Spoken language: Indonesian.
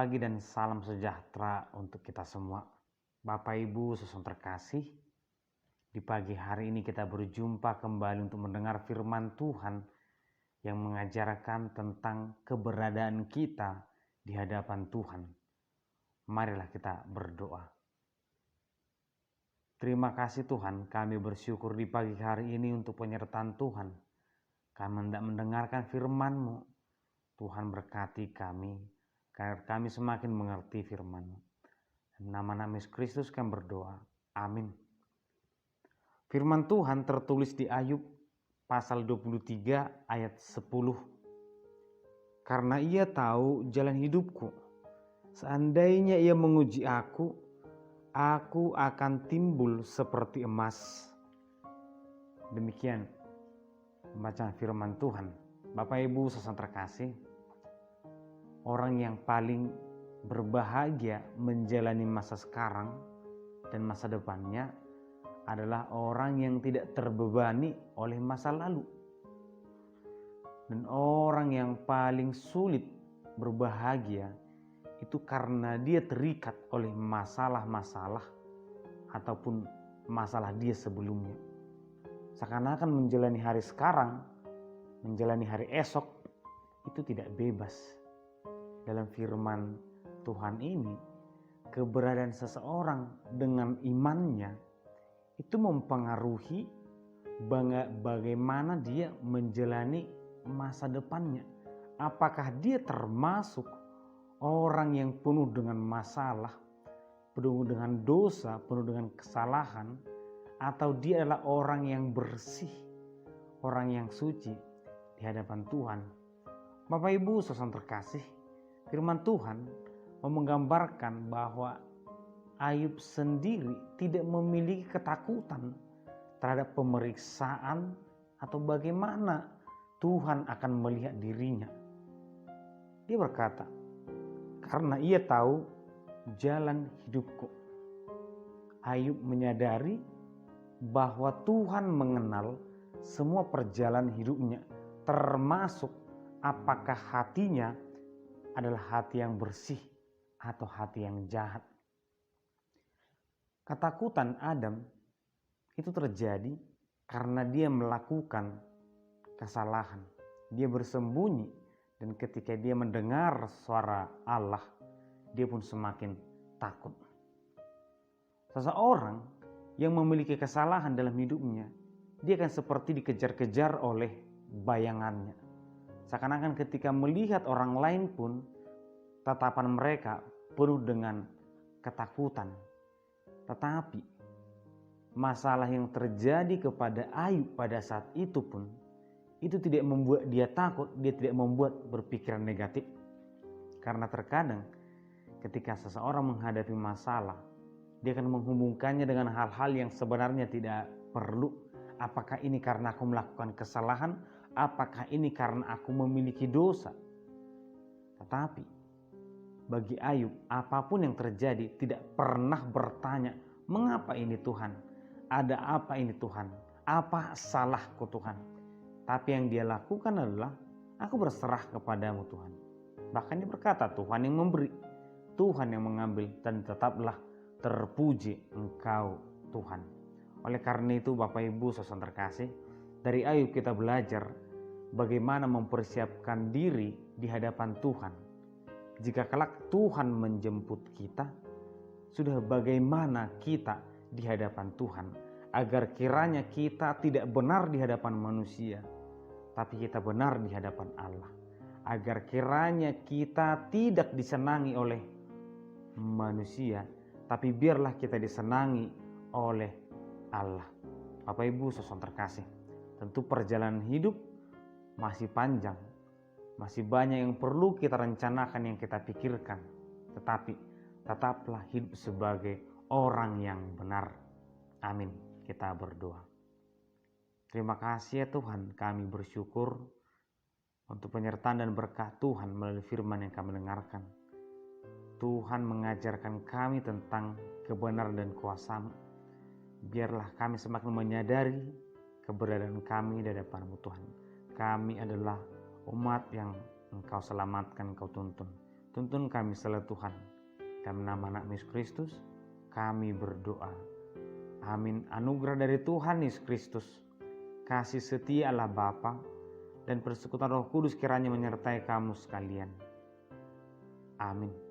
pagi dan salam sejahtera untuk kita semua. Bapak Ibu saudara terkasih, di pagi hari ini kita berjumpa kembali untuk mendengar firman Tuhan yang mengajarkan tentang keberadaan kita di hadapan Tuhan. Marilah kita berdoa. Terima kasih Tuhan, kami bersyukur di pagi hari ini untuk penyertaan Tuhan. Kami hendak mendengarkan firman-Mu. Tuhan berkati kami, agar kami semakin mengerti firman-Mu. Nama Yesus Kristus kami berdoa. Amin. Firman Tuhan tertulis di Ayub pasal 23 ayat 10. Karena ia tahu jalan hidupku, seandainya ia menguji aku akan timbul seperti emas. Demikian pembacaan firman Tuhan. Bapak Ibu saudara terkasih, orang yang paling berbahagia menjalani masa sekarang dan masa depannya adalah orang yang tidak terbebani oleh masa lalu. Dan orang yang paling sulit berbahagia itu karena dia terikat oleh masalah-masalah ataupun masalah dia sebelumnya. Seakan-akan menjalani hari sekarang, menjalani hari esok itu tidak bebas. Dalam firman Tuhan ini, keberadaan seseorang dengan imannya itu mempengaruhi bagaimana dia menjalani masa depannya. Apakah dia termasuk orang yang penuh dengan masalah, penuh dengan dosa, penuh dengan kesalahan, atau dia adalah orang yang bersih, orang yang suci di hadapan Tuhan. Bapak Ibu saudara terkasih, firman Tuhan menggambarkan bahwa Ayub sendiri tidak memiliki ketakutan terhadap pemeriksaan atau bagaimana Tuhan akan melihat dirinya. Dia berkata, karena ia tahu jalan hidupku. Ayub menyadari bahwa Tuhan mengenal semua perjalanan hidupnya, termasuk apakah hatinya adalah hati yang bersih atau hati yang jahat. Ketakutan Adam itu terjadi karena dia melakukan kesalahan. Dia bersembunyi. Dan ketika dia mendengar suara Allah, dia pun semakin takut. Seseorang yang memiliki kesalahan dalam hidupnya, dia akan seperti dikejar-kejar oleh bayangannya. Seakan-akan ketika melihat orang lain pun, tatapan mereka penuh dengan ketakutan. Tetapi masalah yang terjadi kepada Ayub pada saat itu pun, itu tidak membuat dia takut, dia tidak membuat berpikiran negatif. Karena terkadang ketika seseorang menghadapi masalah, dia akan menghubungkannya dengan hal-hal yang sebenarnya tidak perlu. Apakah ini karena aku melakukan kesalahan? Apakah ini karena aku memiliki dosa? Tetapi bagi Ayub, apapun yang terjadi tidak pernah bertanya, mengapa ini Tuhan? Ada apa ini Tuhan? Apa salahku Tuhan? Tapi yang dia lakukan adalah, aku berserah kepadamu Tuhan. Bahkan dia berkata, Tuhan yang memberi, Tuhan yang mengambil, dan tetaplah terpuji Engkau Tuhan. Oleh karena itu Bapak Ibu saudara terkasih, dari Ayub kita belajar bagaimana mempersiapkan diri di hadapan Tuhan. Jika kelak Tuhan menjemput kita, sudah bagaimana kita di hadapan Tuhan, agar kiranya kita tidak benar di hadapan manusia, tapi kita benar di hadapan Allah. Agar kiranya kita tidak disenangi oleh manusia, tapi biarlah kita disenangi oleh Allah. Bapak Ibu saudara terkasih, tentu perjalanan hidup masih panjang, masih banyak yang perlu kita rencanakan, yang kita pikirkan. Tetapi tetaplah hidup sebagai orang yang benar. Amin. Kita berdoa. Terima kasih ya Tuhan, kami bersyukur untuk penyertaan dan berkah Tuhan melalui firman yang kami dengarkan. Tuhan mengajarkan kami tentang kebenaran dan kuasa-Mu. Biarlah kami semakin menyadari keberadaan kami di hadapan-Mu Tuhan. Kami adalah umat yang Engkau selamatkan, Engkau tuntun. Tuntun kami selalu Tuhan. Dalam nama anak Yesus Kristus kami berdoa. Amin. Anugerah dari Tuhan Yesus Kristus, kasih setia Allah Bapa, dan persekutuan Roh Kudus kiranya menyertai kamu sekalian. Amin.